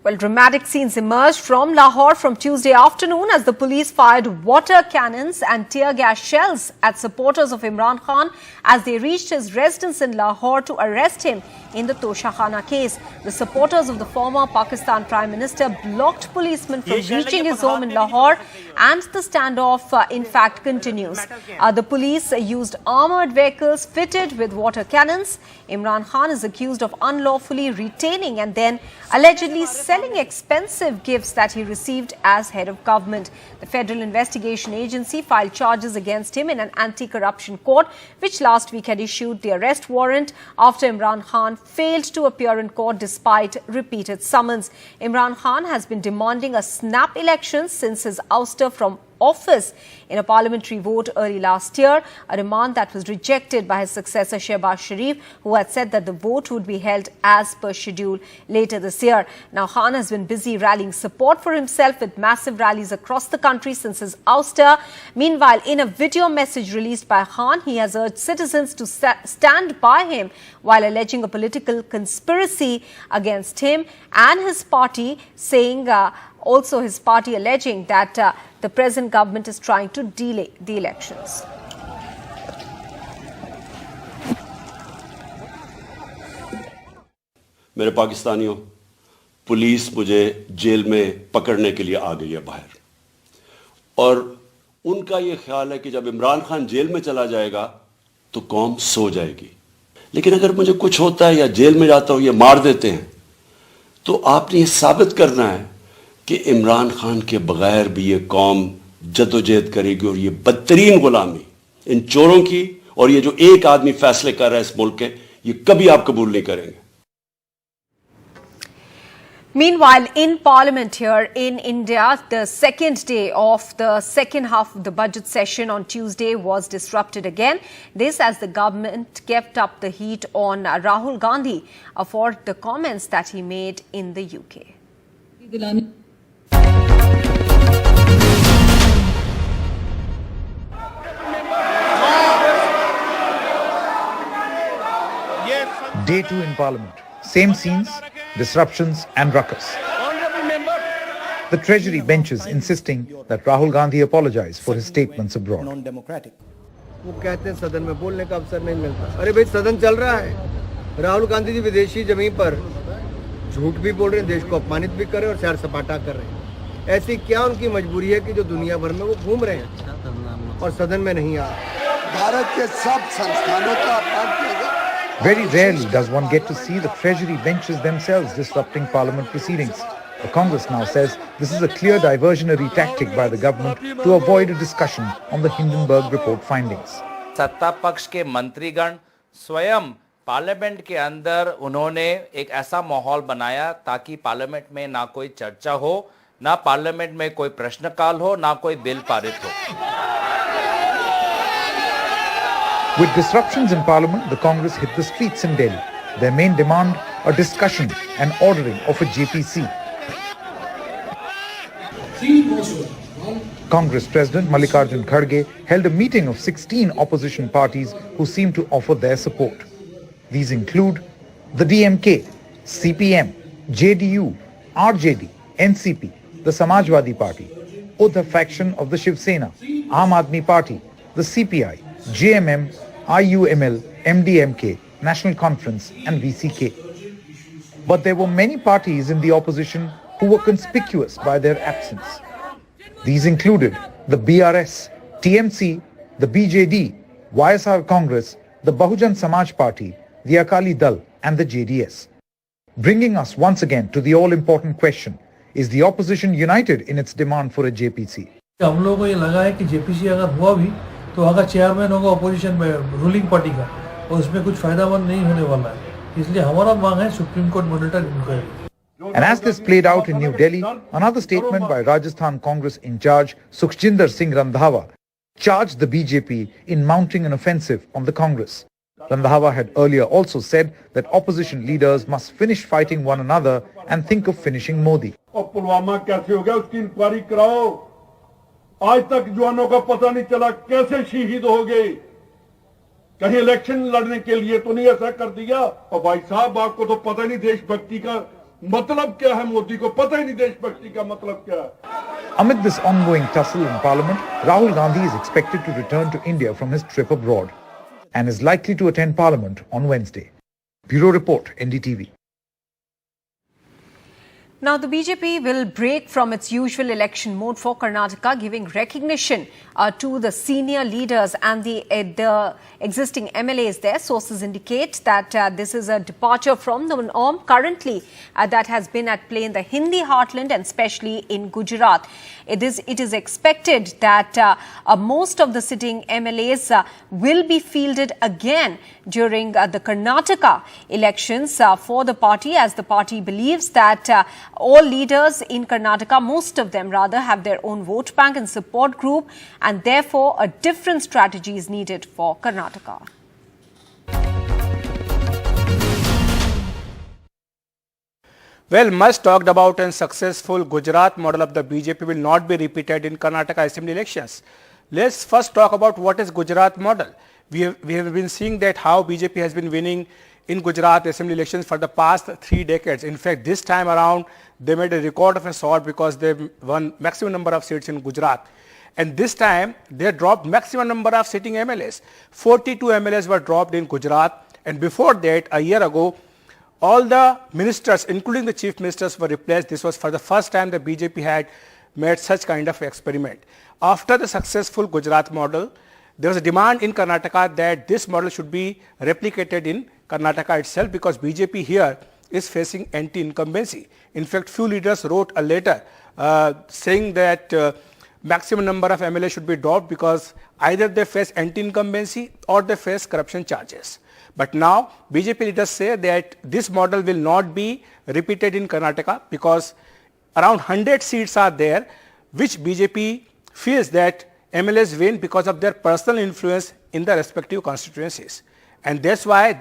Well, dramatic scenes emerged from Lahore from Tuesday afternoon as the police fired water cannons and tear gas shells at supporters of Imran Khan as they reached his residence in Lahore to arrest him in the Toshakhana case. The supporters of the former Pakistan Prime Minister blocked policemen from reaching his home in Lahore, and the standoff in fact continues. The police used armoured vehicles fitted with water cannons. Imran Khan is accused of unlawfully retaining and then allegedly selling expensive gifts that he received as head of government. The Federal Investigation Agency filed charges against him in an anti-corruption court, which last week had issued the arrest warrant after Imran Khan failed to appear in court despite repeated summons. Imran Khan has been demanding a snap election since his ouster from office in a parliamentary vote early last year, a demand that was rejected by his successor Shehbaz Sharif, who had said that the vote would be held as per schedule later this year. Now, Khan has been busy rallying support for himself with massive rallies across the country since his ouster. Meanwhile, in a video message released by Khan, he has urged citizens to stand by him while alleging a political conspiracy against him and his party, saying also his party alleging that the present government is trying to delay the elections. मेरे पाकिस्तानियों, police मुझे jail में पकड़ने के लिए आ गई है बाहर, और उनका ये ख्याल है कि जब इमरान खान जेल में चला जाएगा तो कौम सो जाएगी। लेकिन अगर मुझे कुछ होता है या जेल में जाता हूं, ये मार देते हैं, तो आपने ये साबित करना है कि इमरान खान के बगैर भी ये कौम जदोजहद करेगी, और ये बदतरीन गुलामी इन चोरों की और ये जो एक आदमी फैसले कर रहा है इस मुल्क के, ये कभी आप कबूल नहीं करेंगे। Meanwhile, in Parliament here in India, the second day of the second half of the budget session on Tuesday was disrupted again. This as the government kept up the heat on Rahul Gandhi for the comments that he made in the UK. Day 2 in Parliament. Same scenes, disruptions and ruckus. The Treasury benches insisting that Rahul Gandhi apologize for his statements abroad. Non-democratic. वो कहते हैं सदन में बोलने का अवसर नहीं मिलता। अरे भाई सदन चल रहा है। राहुल गांधी जी विदेशी जमीन पर झूठ भी बोल रहे हैं, देश को अपमानित भी कर रहे हैं और सैर सपाटा कर रहे हैं। ऐसी क्या उनकी मजबूरी है कि जो दुनिया भर में वो घूम रहे हैं और सदन में नहीं आ रहे। भारत के सब संस्थानों का अपमान किया गया। Very rarely does one get to see the Treasury benches themselves disrupting Parliament proceedings. The Congress now says this is a clear diversionary tactic by the government to avoid a discussion on the Hindenburg report findings. सत्ता पक्ष के मंत्रीगण स्वयं parliament के अंदर उन्होंने एक ऐसा माहौल बनाया ताकि पार्लियामेंट में ना कोई चर्चा हो, ना पार्लियामेंट में कोई प्रश्नकाल हो, ना कोई बिल पारित हो। With disruptions in Parliament, the Congress hit the streets in Delhi. Their main demand, a discussion and ordering of a JPC. Congress President Mallikarjun Kharge held a meeting of 16 opposition parties who seem to offer their support. These include the DMK, CPM, JDU, RJD, NCP, the Samajwadi Party, Uddhav faction of the Shiv Sena, Aam Aadmi Party, the CPI, JMM, IUML, MDMK, National Conference and VCK. But there were many parties in the opposition who were conspicuous by their absence. These included the BRS, TMC, the BJD, YSR Congress, the Bahujan Samaj Party, the Akali Dal and the JDS. Bringing us once again to the all-important question, is the opposition united in its demand for a JPC? हम लोगों को ये लगा है कि JPC अगर हुआ भी तो अगर चेयरमैन होगा अपोजिशन में रूलिंग पार्टी का, और उसमें कुछ फायदामंद नहीं होने वाला है, इसलिए हमारा मांग है supreme court monitor inquiry. And as this played out in New Delhi, another statement by Rajasthan Congress in charge, Sukhjinder Singh Randhawa, charged the BJP in mounting an offensive on the Congress. Randhawa had earlier also said that opposition leaders must finish fighting one another and think of finishing Modi. आज तक जवानों का पता नहीं चला कैसे शहीद हो गए, कहीं इलेक्शन लड़ने के लिए तो नहीं ऐसा कर दिया। और भाई साहब आपको तो पता नहीं देशभक्ति का मतलब क्या है मोदी को पता ही नहीं देशभक्ति का मतलब क्या है। Amid this ongoing tussle in Parliament, Rahul Gandhi is expected to return to India from his trip abroad and is likely to attend Parliament on Wednesday. Bureau Report, NDTV. Now, the BJP will break from its usual election mode for Karnataka, giving recognition to the senior leaders and the existing MLAs there. Sources indicate that this is a departure from the norm currently that has been at play in the Hindi heartland and especially in Gujarat. It is expected that most of the sitting MLAs will be fielded again during the Karnataka elections for the party, as the party believes that all leaders in Karnataka, most of them rather, have their own vote bank and support group, and therefore a different strategy is needed for Karnataka. Well, much talked about and successful Gujarat model of the BJP will not be repeated in Karnataka assembly elections. Let's first talk about what is Gujarat model. We have been seeing that how BJP has been winning in Gujarat assembly elections for the past 3 decades. In fact, this time around, they made a record of a sort because they won maximum number of seats in Gujarat. And this time, they dropped maximum number of sitting MLAs. 42 MLAs were dropped in Gujarat. And before that, a year ago, all the ministers, including the chief ministers, were replaced. This was for the first time the BJP had made such kind of experiment. After the successful Gujarat model, there was a demand in Karnataka that this model should be replicated in Karnataka itself, because BJP here is facing anti-incumbency. In fact, few leaders wrote a letter saying that maximum number of MLAs should be dropped because either they face anti-incumbency or they face corruption charges. But now BJP leaders say that this model will not be repeated in Karnataka because around 100 seats are there which BJP feels that MLAs win because of their personal influence in the respective constituencies. And that's why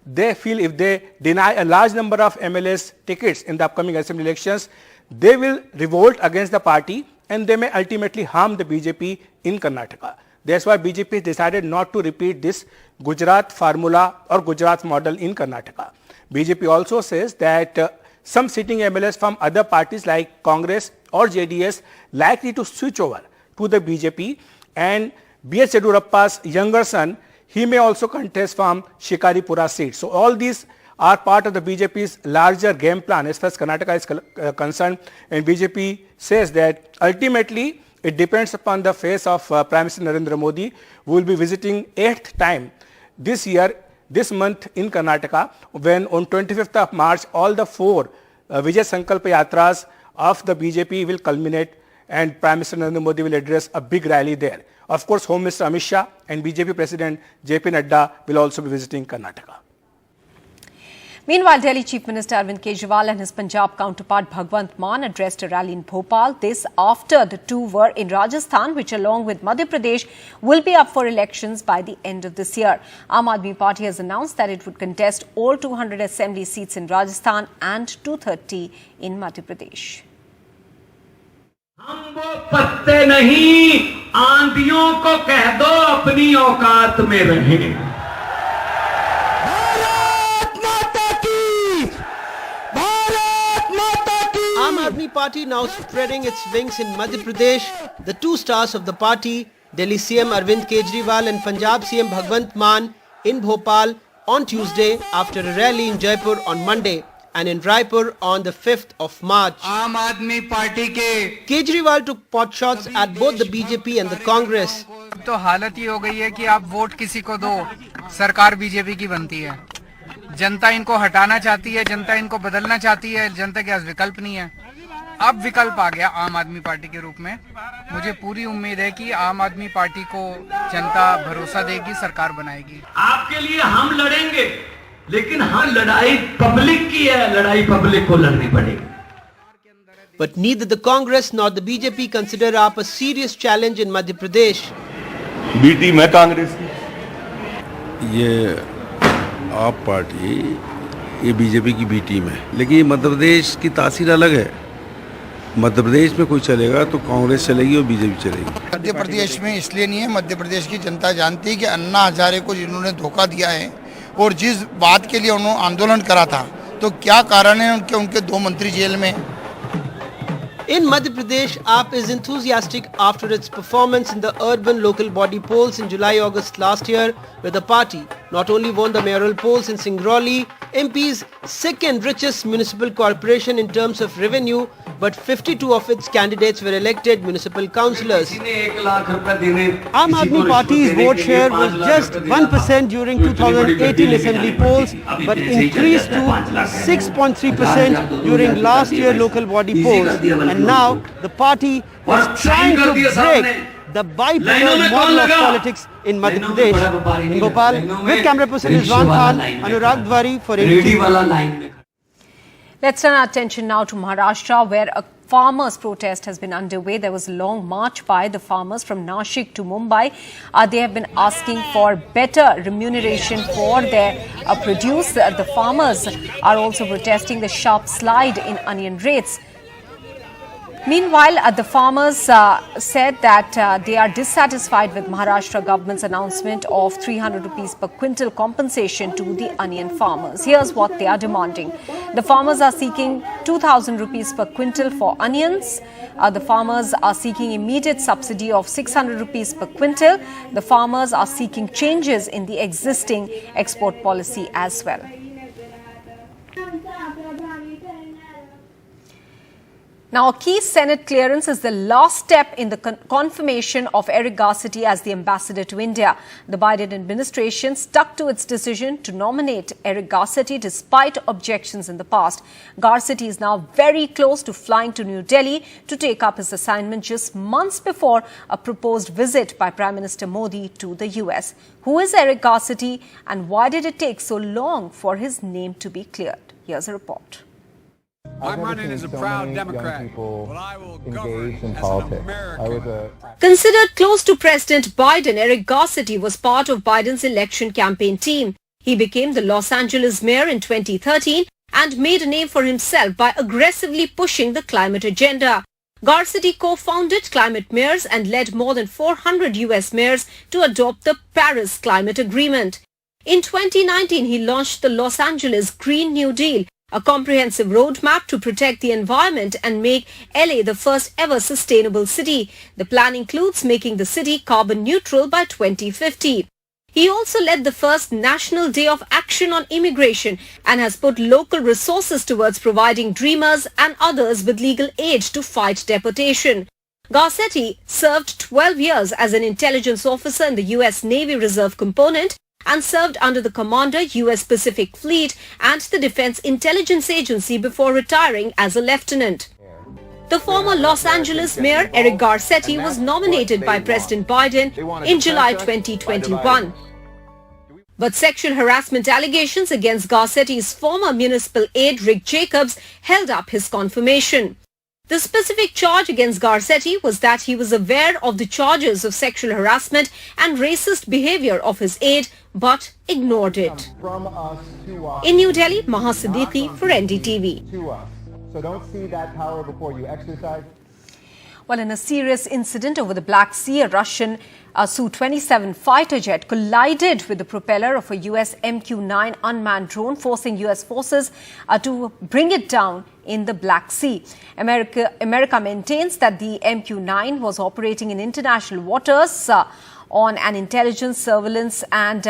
they feel if they deny a large number of MLAs tickets in the upcoming assembly elections, they will revolt against the party and they may ultimately harm the BJP in Karnataka. That's why BJP decided not to repeat this Gujarat formula or Gujarat model in Karnataka. BJP also says that some sitting MLAs from other parties like Congress or JDS likely to switch over to the BJP, and B.S. Yediyurappa's younger son, he may also contest from Shikaripura seat. So all these are part of the BJP's larger game plan as far as Karnataka is concerned, and BJP says that ultimately it depends upon the face of Prime Minister Narendra Modi, who will be visiting 8th time this month in Karnataka, when on 25th of March all the 4 Vijay Sankalpa Yatras of the BJP will culminate and Prime Minister Narendra Modi will address a big rally there. Of course, Home Minister Amit Shah and BJP President JP Nadda will also be visiting Karnataka. Meanwhile, Delhi Chief Minister Arvind Kejriwal and his Punjab counterpart Bhagwant Mann addressed a rally in Bhopal. This after the two were in Rajasthan, which along with Madhya Pradesh will be up for elections by the end of this year. Aam Aadmi Party has announced that it would contest all 200 assembly seats in Rajasthan and 230 in Madhya Pradesh. हम वो पत्ते नहीं, आंधियों को कह दो अपनी औकात में रहें। भारत माता की, भारत माता की। Aam Aadmi Party now spreading its wings in Madhya Pradesh. The two stars of the party, Delhi CM Arvind Kejriwal and Punjab CM Bhagwant Mann, in Bhopal on Tuesday after a rally in Jaipur on Monday and in Raipur on the 5th of March. आम आदमी party के Kejriwal took pot shots at both the BJP and the Congress. तो हालत ही हो गई है कि आप वोट किसी को दो, सरकार बीजेपी की बनती है। जनता इनको हटाना चाहती है, जनता इनको बदलना चाहती है, जनता के पास विकल्प नहीं है। अब विकल्प आ गया आम आदमी पार्टी के रूप में। मुझे पूरी उम्मीद है कि आम आदमी पार्टी को जनता भरोसा देगी, सरकार बनाएगी। आपके लिए हम लड़ेंगे, लेकिन हाँ लड़ाई पब्लिक की है, लड़ाई पब्लिक को लड़नी पड़ेगी। But neither the Congress nor the BJP consider up a serious challenge in Madhya Pradesh. B team है कांग्रेस की। ये आप पार्टी, ये बीजेपी की बी टीम है, लेकिन ये मध्य प्रदेश की तासीर अलग है। मध्य प्रदेश में कोई चलेगा तो कांग्रेस चलेगी और बीजेपी चलेगी। मध्य प्रदेश में इसलिए नहीं है, मध्य प्रदेश की जनता जानती है कि अन्ना हजारे को जिन्होंने धोखा दिया है और जिस बात के लिए उन्होंने आंदोलन करा था तो क्या कारण है उनके 2 मंत्री जेल में? In Madhya Pradesh, AAP is enthusiastic after its performance in the urban local body polls in July-August last year, where the party not only won the mayoral polls in Singrauli, MP's second richest municipal corporation in terms of revenue, but 52 of its candidates were elected municipal councillors. Aam Aadmi Party's vote share was just 1% during 2018 assembly polls, but increased to 6.3% during last year local body polls. And now the party is trying to break the bipolar model of politics in Madhya Pradesh. In Bhopal, with camera person Imran Khan, Anurag Dwari for NDTV. Let's turn our attention now to Maharashtra, where a farmers' protest has been underway. There was a long march by the farmers from Nashik to Mumbai. They have been asking for better remuneration for their produce. The farmers are also protesting the sharp slide in onion rates. Meanwhile, the farmers said that they are dissatisfied with Maharashtra government's announcement of 300 rupees per quintal compensation to the onion farmers. Here's what they are demanding. The farmers are seeking 2,000 rupees per quintal for onions. The farmers are seeking immediate subsidy of 600 rupees per quintal. The farmers are seeking changes in the existing export policy as well. Now, a key Senate clearance is the last step in the confirmation of Eric Garcetti as the ambassador to India. The Biden administration stuck to its decision to nominate Eric Garcetti despite objections in the past. Garcetti is now very close to flying to New Delhi to take up his assignment just months before a proposed visit by Prime Minister Modi to the US. Who is Eric Garcetti and why did it take so long for his name to be cleared? Here's a report. I'm running as a proud Democrat, but I will govern as an American. Considered close to President Biden, Eric Garcetti was part of Biden's election campaign team. He became the Los Angeles mayor in 2013 and made a name for himself by aggressively pushing the climate agenda. Garcetti co-founded Climate Mayors and led more than 400 US mayors to adopt the Paris Climate Agreement. In 2019, he launched the Los Angeles Green New Deal, a comprehensive roadmap to protect the environment and make LA the first ever sustainable city. The plan includes making the city carbon neutral by 2050. He also led the first National Day of Action on Immigration and has put local resources towards providing dreamers and others with legal aid to fight deportation. Garcetti served 12 years as an intelligence officer in the US Navy Reserve Component and served under the Commander, US Pacific Fleet and the Defense Intelligence Agency before retiring as a lieutenant. The former Los Angeles mayor Eric Garcetti was nominated by President Biden in July 2021. But sexual harassment allegations against Garcetti's former municipal aide Rick Jacobs held up his confirmation. The specific charge against Garcetti was that he was aware of the charges of sexual harassment and racist behavior of his aide, but ignored it. In New Delhi, Maha Siddiqui for NDTV. So don't see that power before you exercise. Well, in a serious incident over the Black Sea, a Russian Su-27 fighter jet collided with the propeller of a US MQ-9 unmanned drone, forcing US forces to bring it down in the Black Sea. America maintains that the MQ-9 was operating in international waters on an intelligence, surveillance and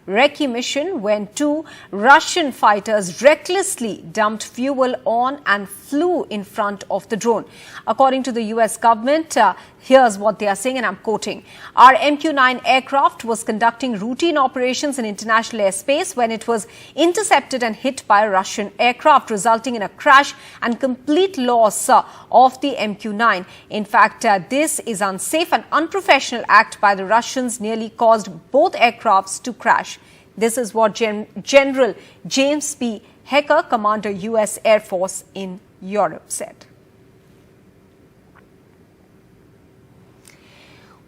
recce mission when two Russian fighters recklessly dumped fuel on and flew in front of the drone. According to the US government, here's what they are saying, and I'm quoting. Our MQ-9 aircraft was conducting routine operations in international airspace when it was intercepted and hit by a Russian aircraft, resulting in a crash and complete loss of the MQ-9. In fact, this is unsafe and unprofessional act by the Russians nearly caused both aircrafts to crash. This is what General James P. Hecker, Commander US Air Force in Europe, said.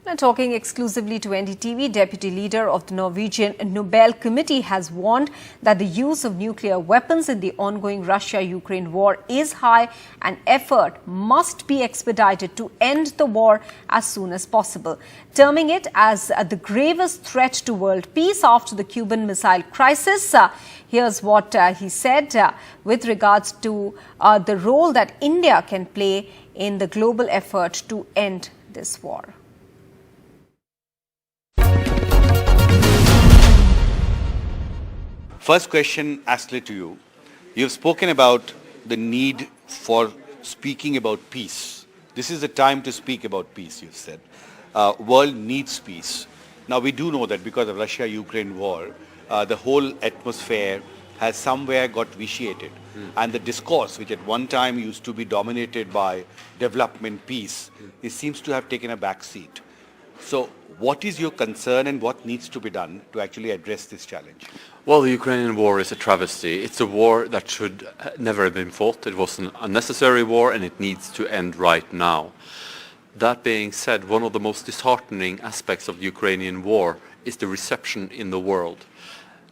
Now, talking exclusively to NDTV, Deputy Leader of the Norwegian Nobel Committee has warned that the use of nuclear weapons in the ongoing Russia-Ukraine war is high and effort must be expedited to end the war as soon as possible, terming it as the gravest threat to world peace after the Cuban Missile Crisis. Here's what he said with regards to the role that India can play in the global effort to end this war. First question, Ashley, to you. You've spoken about the need for speaking about peace. This is the time to speak about peace, you've said. World needs peace. Now, we do know that because of Russia-Ukraine war, the whole atmosphere has somewhere got vitiated. And the discourse, which at one time used to be dominated by development, peace, it seems to have taken a back seat. So, what is your concern and what needs to be done to actually address this challenge? Well, the Ukrainian war is a travesty. It's a war that should never have been fought. It was an unnecessary war and it needs to end right now. That being said, one of the most disheartening aspects of the Ukrainian war is the reception in the world.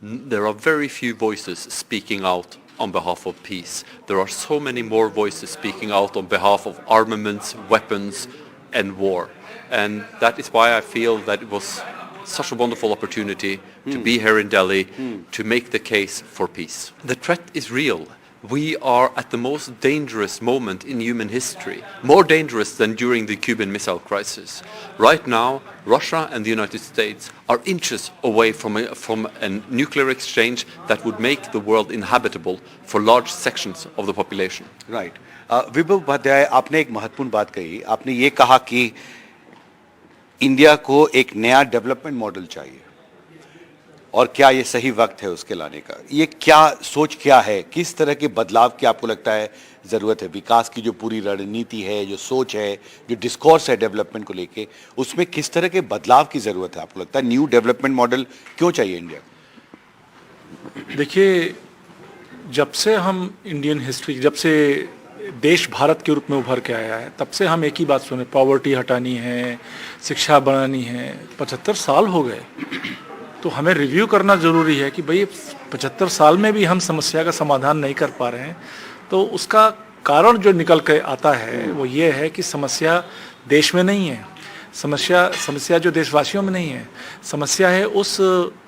There are very few voices speaking out on behalf of peace. There are so many more voices speaking out on behalf of armaments, weapons, and war. And that is why I feel that it was such a wonderful opportunity to be here in Delhi to make the case for peace. The threat is real. We are at the most dangerous moment in human history, more dangerous than during the Cuban Missile Crisis. Right now, Russia and the United States are inches away from a nuclear exchange that would make the world inhabitable for large sections of the population. Right. विभव उपाध्याय, आपने एक महत्वपूर्ण बात कही. आपने ये कहा कि इंडिया को एक नया डेवलपमेंट मॉडल चाहिए और क्या ये सही वक्त है उसके लाने का. ये क्या सोच क्या है, किस तरह के बदलाव की आपको लगता है ज़रूरत है? विकास की जो पूरी रणनीति है, जो सोच है, जो डिस्कोर्स है डेवलपमेंट को लेके, उसमें किस तरह के बदलाव की ज़रूरत है आपको लगता है? न्यू डेवलपमेंट मॉडल क्यों चाहिए इंडिया को? देखिए, जब से हम इंडियन हिस्ट्री, जब से देश भारत के रूप में उभर के आया है, तब से हम एक ही बात सुने, पॉवर्टी हटानी है, शिक्षा बढ़ानी है. 75 साल हो गए, तो हमें रिव्यू करना ज़रूरी है कि भाई 75 साल में भी हम समस्या का समाधान नहीं कर पा रहे हैं. तो उसका कारण जो निकल के आता है वो ये है कि समस्या देश में नहीं है, समस्या जो देशवासियों में नहीं है, समस्या है उस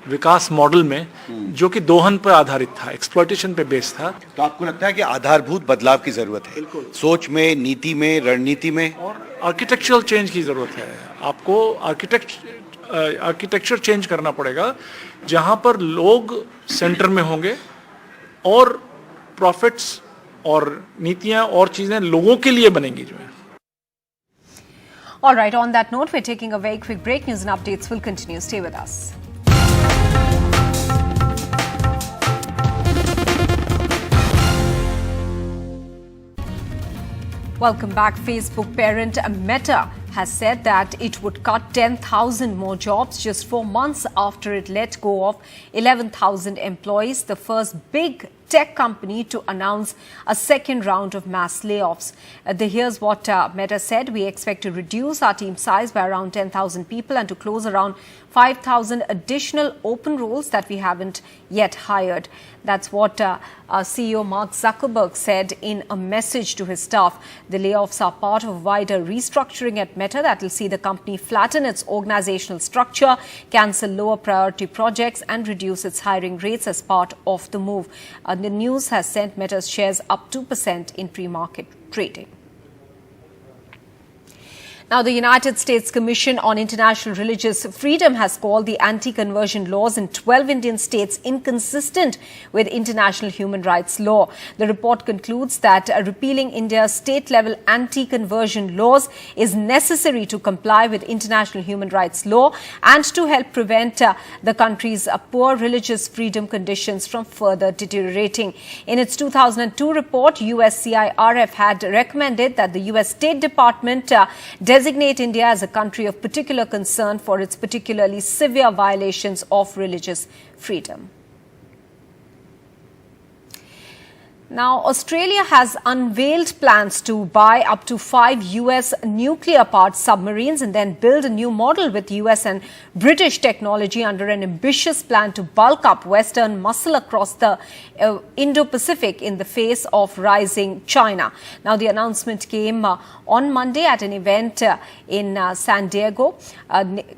विकास मॉडल में जो कि दोहन पर आधारित था, एक्सप्लॉयटेशन पे बेस्ड था. तो आपको लगता है कि आधारभूत बदलाव की जरूरत है, सोच में, नीति में, रणनीति में, और आर्किटेक्चरल चेंज की जरूरत है. आपको आर्किटेक्चर चेंज करना पड़ेगा जहां पर लोग सेंटर में होंगे और प्रॉफिट्स और नीतियां और चीजें लोगों के लिए बनेंगी जो है. All right, on that note, we're taking a very quick break. News and updates will continue. Stay with us. Welcome back. Facebook parent Meta has said that it would cut 10,000 more jobs just 4 months after it let go of 11,000 employees, the first big tech company to announce a second round of mass layoffs. Here's what Meta said. We expect to reduce our team size by around 10,000 people and to close around 5,000 additional open roles that we haven't yet hired. That's what CEO Mark Zuckerberg said in a message to his staff. The layoffs are part of a wider restructuring at Meta that will see the company flatten its organizational structure, cancel lower priority projects and reduce its hiring rates as part of the move. The news has sent Meta's shares up 2% in pre-market trading. Now, the United States Commission on International Religious Freedom has called the anti-conversion laws in 12 Indian states inconsistent with international human rights law. The report concludes that repealing India's state-level anti-conversion laws is necessary to comply with international human rights law and to help prevent the country's poor religious freedom conditions from further deteriorating. In its 2002 report, USCIRF had recommended that the US State Department designate India as a country of particular concern for its particularly severe violations of religious freedom. Now, Australia has unveiled plans to buy up to 5 US nuclear-powered submarines and then build a new model with US and British technology under an ambitious plan to bulk up Western muscle across the Indo-Pacific in the face of rising China. Now, the announcement came on Monday at an event in San Diego,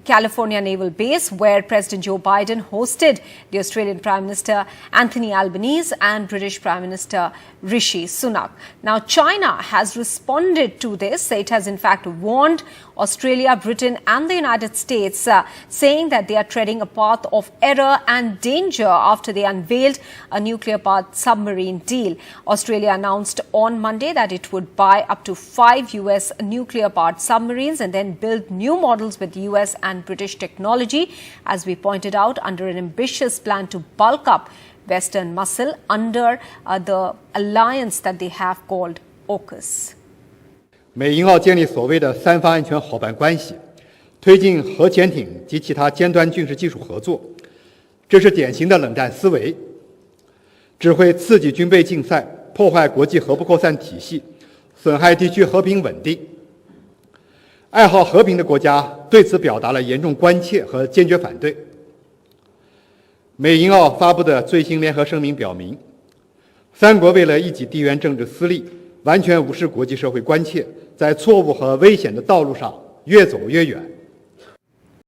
California Naval Base, where President Joe Biden hosted the Australian Prime Minister Anthony Albanese and British Prime Minister Rishi Sunak. Now, China has responded to this. It has in fact warned Australia, Britain and the United States, saying that they are treading a path of error and danger after they unveiled a nuclear-powered submarine deal. Australia announced on Monday that it would buy up to 5 US nuclear-powered submarines and then build new models with US and British technology, as we pointed out, under an ambitious plan to bulk up Western muscle under the alliance that they have called AUKUS. 美英澳建立所谓的三方安全伙伴关系，推进核潜艇及其他尖端军事技术合作，这是典型的冷战思维，只会刺激军备竞赛，破坏国际核不扩散体系，损害地区和平稳定。爱好和平的国家对此表达了严重关切和坚决反对。美英澳发布的最新联合声明表明，三国为了一己地缘政治私利，完全无视国际社会关切，在错误和危险的道路上越走越远。